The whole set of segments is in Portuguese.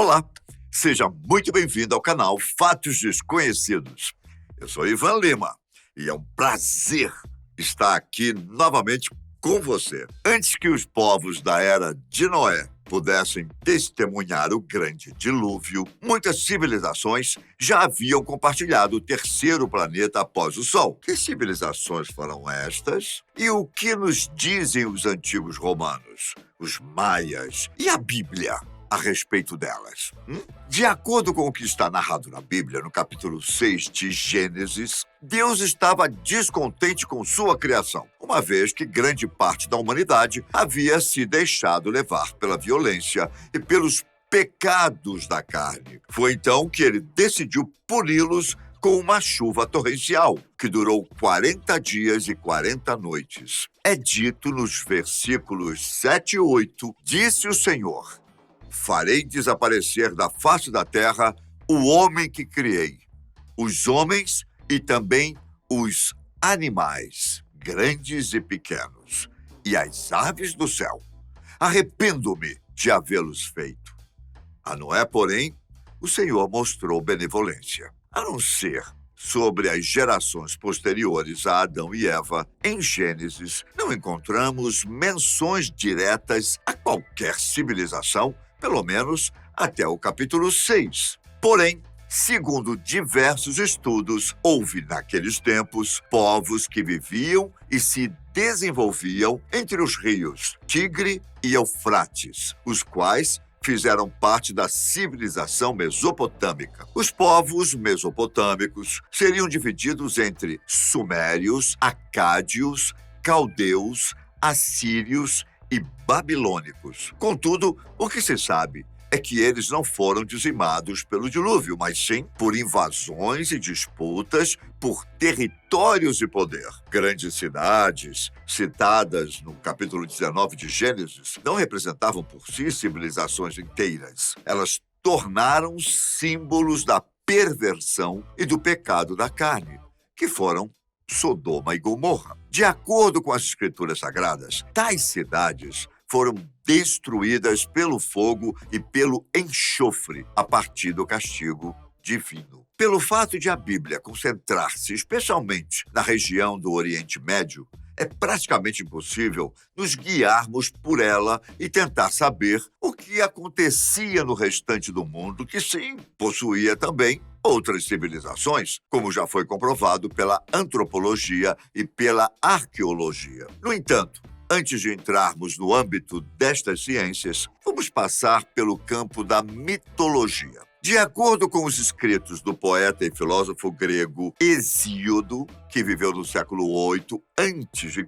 Olá, seja muito bem-vindo ao canal Fatos Desconhecidos. Eu sou Ivan Lima e é um prazer estar aqui novamente com você. Antes que os povos da era de Noé pudessem testemunhar o grande dilúvio, muitas civilizações já haviam compartilhado o terceiro planeta após o Sol. Que civilizações foram estas? E o que nos dizem os antigos romanos, os maias e a Bíblia a respeito delas? De acordo com o que está narrado na Bíblia, no capítulo 6 de Gênesis, Deus estava descontente com sua criação, uma vez que grande parte da humanidade havia se deixado levar pela violência e pelos pecados da carne. Foi então que ele decidiu puni-los com uma chuva torrencial, que durou 40 dias e 40 noites. É dito nos versículos 7 e 8, disse o Senhor: farei desaparecer da face da terra o homem que criei, os homens e também os animais, grandes e pequenos, e as aves do céu. Arrependo-me de havê-los feito. A Noé, porém, o Senhor mostrou benevolência. A não ser sobre as gerações posteriores a Adão e Eva, em Gênesis, não encontramos menções diretas a qualquer civilização, pelo menos até o capítulo 6. Porém, segundo diversos estudos, houve naqueles tempos povos que viviam e se desenvolviam entre os rios Tigre e Eufrates, os quais fizeram parte da civilização mesopotâmica. Os povos mesopotâmicos seriam divididos entre sumérios, acádios, caldeus, assírios e babilônicos. Contudo, o que se sabe é que eles não foram dizimados pelo dilúvio, mas sim por invasões e disputas por territórios e poder. Grandes cidades, citadas no capítulo 19 de Gênesis, não representavam por si civilizações inteiras. Elas tornaram símbolos da perversão e do pecado da carne, que foram Sodoma e Gomorra. De acordo com as escrituras sagradas, tais cidades foram destruídas pelo fogo e pelo enxofre a partir do castigo divino. Pelo fato de a Bíblia concentrar-se especialmente na região do Oriente Médio, é praticamente impossível nos guiarmos por ela e tentar saber o que acontecia no restante do mundo, que sim, possuía também outras civilizações, como já foi comprovado pela antropologia e pela arqueologia. No entanto, antes de entrarmos no âmbito destas ciências, vamos passar pelo campo da mitologia. De acordo com os escritos do poeta e filósofo grego Hesíodo, que viveu no século 8 a.C.,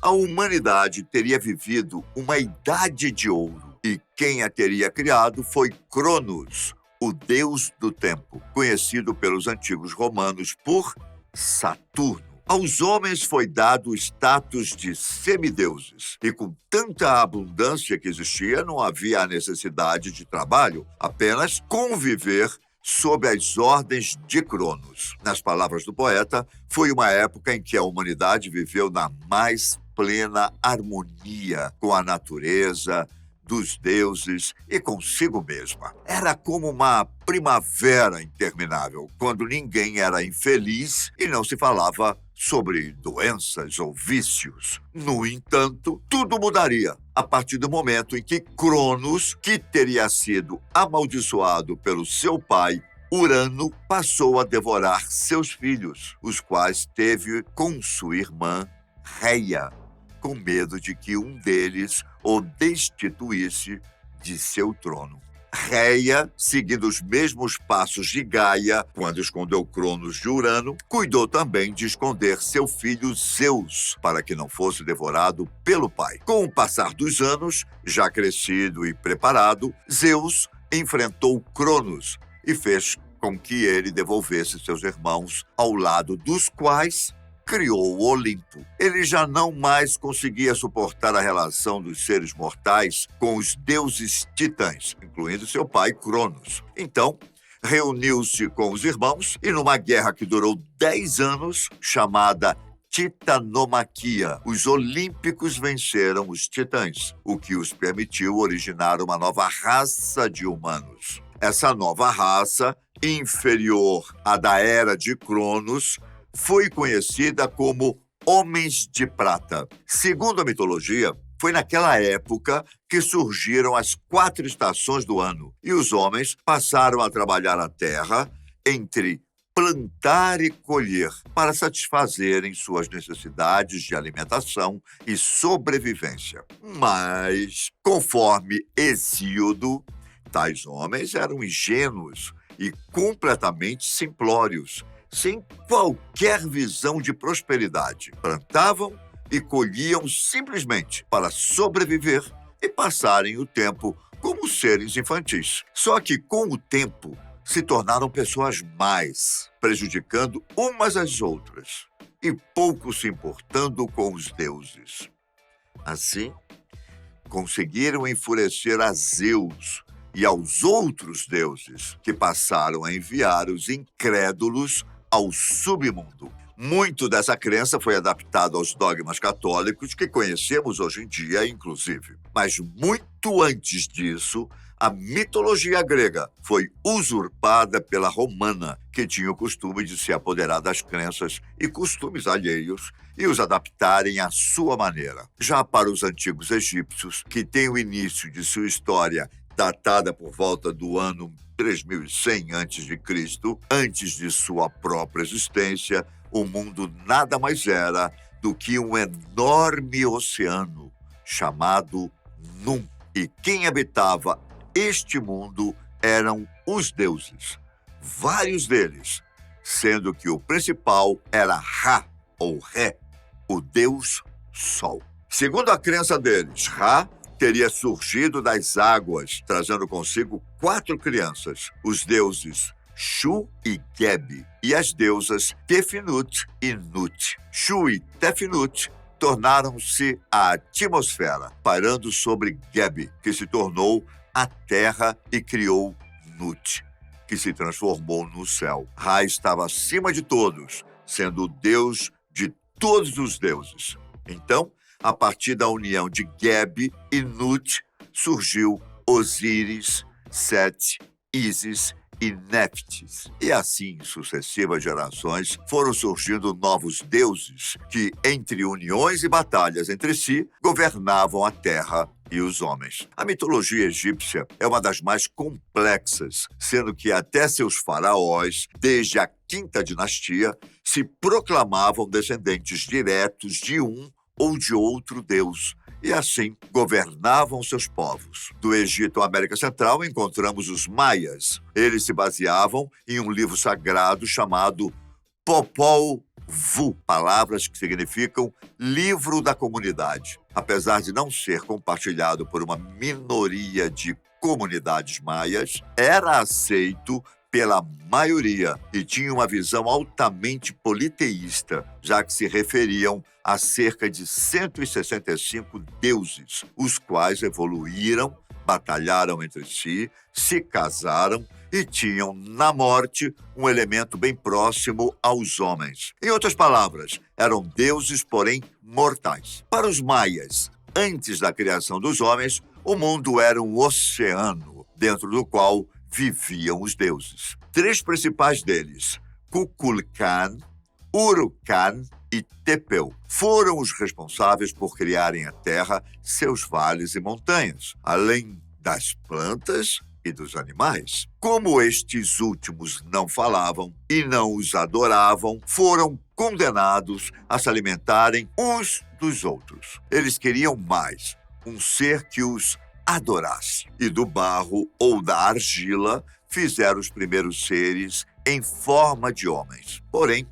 a humanidade teria vivido uma idade de ouro, e quem a teria criado foi Cronos, o deus do tempo, conhecido pelos antigos romanos por Saturno. Aos homens foi dado o status de semideuses, e com tanta abundância que existia, não havia a necessidade de trabalho, apenas conviver sob as ordens de Cronos. Nas palavras do poeta, foi uma época em que a humanidade viveu na mais plena harmonia com a natureza, dos deuses e consigo mesma. Era como uma primavera interminável, quando ninguém era infeliz e não se falava sobre doenças ou vícios. No entanto, tudo mudaria a partir do momento em que Cronos, que teria sido amaldiçoado pelo seu pai, Urano, passou a devorar seus filhos, os quais teve com sua irmã, Reia, com medo de que um deles o destituísse de seu trono. Reia, seguindo os mesmos passos de Gaia, quando escondeu Cronos de Urano, cuidou também de esconder seu filho Zeus, para que não fosse devorado pelo pai. Com o passar dos anos, já crescido e preparado, Zeus enfrentou Cronos e fez com que ele devolvesse seus irmãos, ao lado dos quais criou o Olimpo. Ele já não mais conseguia suportar a relação dos seres mortais com os deuses titãs, incluindo seu pai Cronos. Então, reuniu-se com os irmãos e, numa guerra que durou 10 anos, chamada titanomaquia. Os olímpicos venceram os titãs, o que os permitiu originar uma nova raça de humanos. Essa nova raça, inferior à da Era de Cronos, foi conhecida como Homens de Prata. Segundo a mitologia, foi naquela época que surgiram as 4 estações do ano e os homens passaram a trabalhar a terra entre plantar e colher para satisfazerem suas necessidades de alimentação e sobrevivência. Mas, conforme Hesíodo, tais homens eram ingênuos e completamente simplórios, sem qualquer visão de prosperidade. Plantavam e colhiam simplesmente para sobreviver e passarem o tempo como seres infantis. Só que, com o tempo, se tornaram pessoas más, prejudicando umas às outras e pouco se importando com os deuses. Assim, conseguiram enfurecer a Zeus e aos outros deuses, que passaram a enviar os incrédulos ao submundo. Muito dessa crença foi adaptado aos dogmas católicos que conhecemos hoje em dia, inclusive. Mas muito antes disso, a mitologia grega foi usurpada pela romana, que tinha o costume de se apoderar das crenças e costumes alheios e os adaptarem à sua maneira. Já para os antigos egípcios, que têm o início de sua história datada por volta do ano 3100 a.C., antes de sua própria existência, o mundo nada mais era do que um enorme oceano chamado Num. E quem habitava este mundo eram os deuses, vários deles, sendo que o principal era Ra, ou Ré, o deus Sol. Segundo a crença deles, Ra teria surgido das águas, trazendo consigo 4 crianças, os deuses Shu e Geb, e as deusas Tefnut e Nut. Shu e Tefnut tornaram-se a atmosfera, pairando sobre Geb, que se tornou a terra e criou Nut, que se transformou no céu. Ra estava acima de todos, sendo o deus de todos os deuses. Então, a partir da união de Geb e Nut, surgiu Osíris, Sete, Ísis e Néftis. E assim, em sucessivas gerações, foram surgindo novos deuses que, entre uniões e batalhas entre si, governavam a terra e os homens. A mitologia egípcia é uma das mais complexas, sendo que até seus faraós, desde a 5ª dinastia, se proclamavam descendentes diretos de um ou de outro deus, e assim governavam seus povos. Do Egito à América Central encontramos os maias. Eles se baseavam em um livro sagrado chamado Popol Vuh, palavras que significam livro da comunidade. Apesar de não ser compartilhado por uma minoria de comunidades maias, era aceito pela maioria e tinha uma visão altamente politeísta, já que se referiam a cerca de 165 deuses, os quais evoluíram, batalharam entre si, se casaram e tinham, na morte, um elemento bem próximo aos homens. Em outras palavras, eram deuses, porém mortais. Para os maias, antes da criação dos homens, o mundo era um oceano, dentro do qual viviam os deuses. 3 principais deles, Kukulkan, Urukan e Tepeu, foram os responsáveis por criarem a terra, seus vales e montanhas, além das plantas e dos animais. Como estes últimos não falavam e não os adoravam, foram condenados a se alimentarem uns dos outros. Eles queriam mais, um ser que os adorasse. E do barro ou da argila fizeram os primeiros seres em forma de homens. Porém,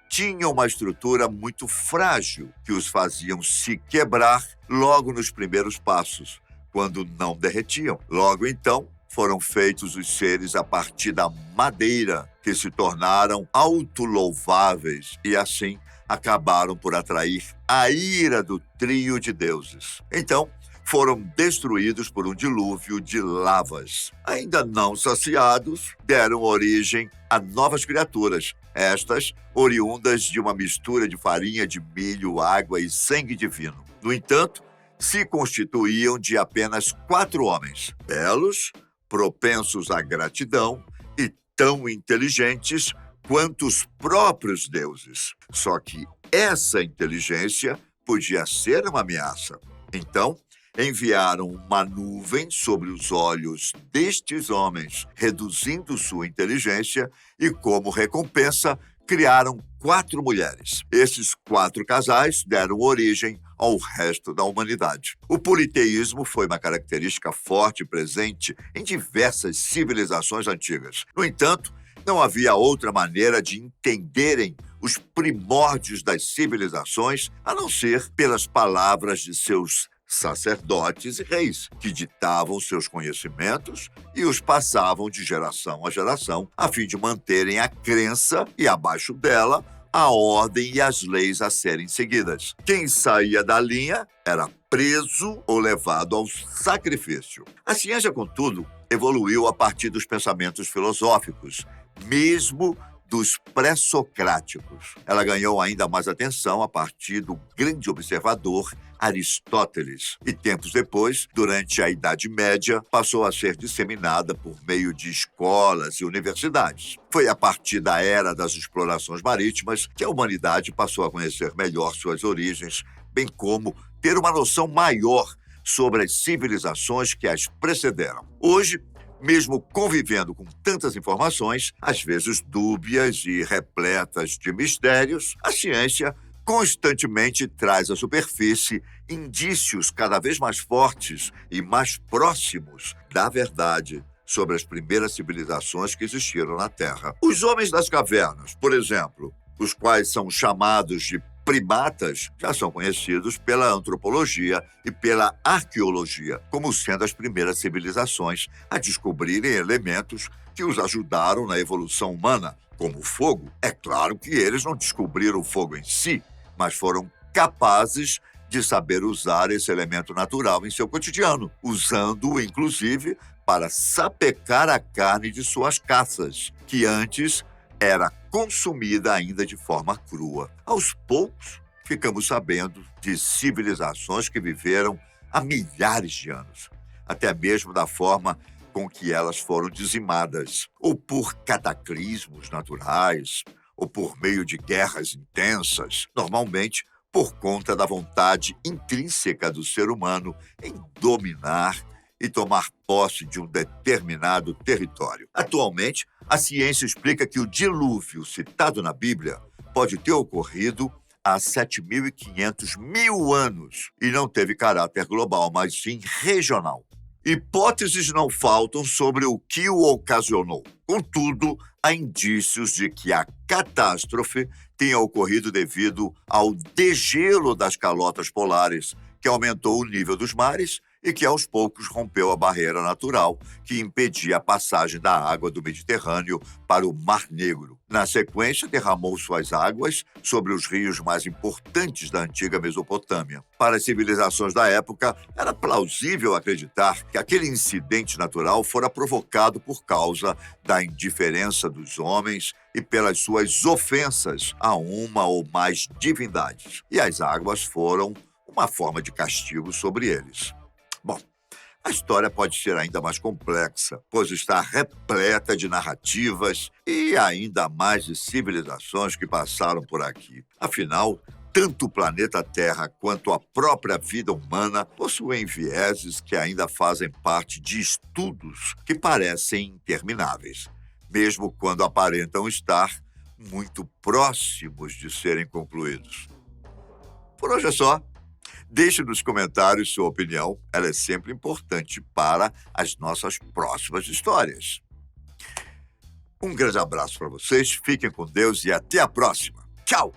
tinham uma estrutura muito frágil que os faziam se quebrar logo nos primeiros passos, quando não derretiam. Logo então, foram feitos os seres a partir da madeira, que se tornaram autolouváveis e assim acabaram por atrair a ira do trio de deuses. Então, foram destruídos por um dilúvio de lavas. Ainda não saciados, deram origem a novas criaturas, estas oriundas de uma mistura de farinha de milho, água e sangue divino. No entanto, se constituíam de apenas 4 homens, belos, propensos à gratidão e tão inteligentes quanto os próprios deuses. Só que essa inteligência podia ser uma ameaça. Então, enviaram uma nuvem sobre os olhos destes homens, reduzindo sua inteligência e, como recompensa, criaram 4 mulheres. Esses 4 casais deram origem ao resto da humanidade. O politeísmo foi uma característica forte e presente em diversas civilizações antigas. No entanto, não havia outra maneira de entenderem os primórdios das civilizações a não ser pelas palavras de seus sacerdotes e reis, que ditavam seus conhecimentos e os passavam de geração a geração, a fim de manterem a crença e, abaixo dela, a ordem e as leis a serem seguidas. Quem saía da linha era preso ou levado ao sacrifício. A ciência, contudo, evoluiu a partir dos pensamentos filosóficos, mesmo dos pré-socráticos. Ela ganhou ainda mais atenção a partir do grande observador Aristóteles e, tempos depois, durante a Idade Média, passou a ser disseminada por meio de escolas e universidades. Foi a partir da era das explorações marítimas que a humanidade passou a conhecer melhor suas origens, bem como ter uma noção maior sobre as civilizações que as precederam. Hoje, mesmo convivendo com tantas informações, às vezes dúbias e repletas de mistérios, a ciência constantemente traz à superfície indícios cada vez mais fortes e mais próximos da verdade sobre as primeiras civilizações que existiram na Terra. Os homens das cavernas, por exemplo, os quais são chamados de primatas, já são conhecidos pela antropologia e pela arqueologia como sendo as primeiras civilizações a descobrirem elementos que os ajudaram na evolução humana, como o fogo. É claro que eles não descobriram o fogo em si, mas foram capazes de saber usar esse elemento natural em seu cotidiano, usando-o, inclusive, para sapecar a carne de suas caças, que antes era consumida ainda de forma crua. Aos poucos, ficamos sabendo de civilizações que viveram há milhares de anos, até mesmo da forma com que elas foram dizimadas, ou por cataclismos naturais, ou por meio de guerras intensas, normalmente por conta da vontade intrínseca do ser humano em dominar e tomar posse de um determinado território. Atualmente, a ciência explica que o dilúvio citado na Bíblia pode ter ocorrido há 7.500 mil anos e não teve caráter global, mas sim regional. Hipóteses não faltam sobre o que o ocasionou. Contudo, há indícios de que a catástrofe tenha ocorrido devido ao degelo das calotas polares, que aumentou o nível dos mares e que aos poucos rompeu a barreira natural que impedia a passagem da água do Mediterrâneo para o Mar Negro. Na sequência, derramou suas águas sobre os rios mais importantes da antiga Mesopotâmia. Para as civilizações da época, era plausível acreditar que aquele incidente natural fora provocado por causa da indiferença dos homens e pelas suas ofensas a uma ou mais divindades. E as águas foram uma forma de castigo sobre eles. Bom, a história pode ser ainda mais complexa, pois está repleta de narrativas e ainda mais de civilizações que passaram por aqui. Afinal, tanto o planeta Terra quanto a própria vida humana possuem vieses que ainda fazem parte de estudos que parecem intermináveis, mesmo quando aparentam estar muito próximos de serem concluídos. Por hoje é só. Deixe nos comentários sua opinião, ela é sempre importante para as nossas próximas histórias. Um grande abraço para vocês, fiquem com Deus e até a próxima. Tchau!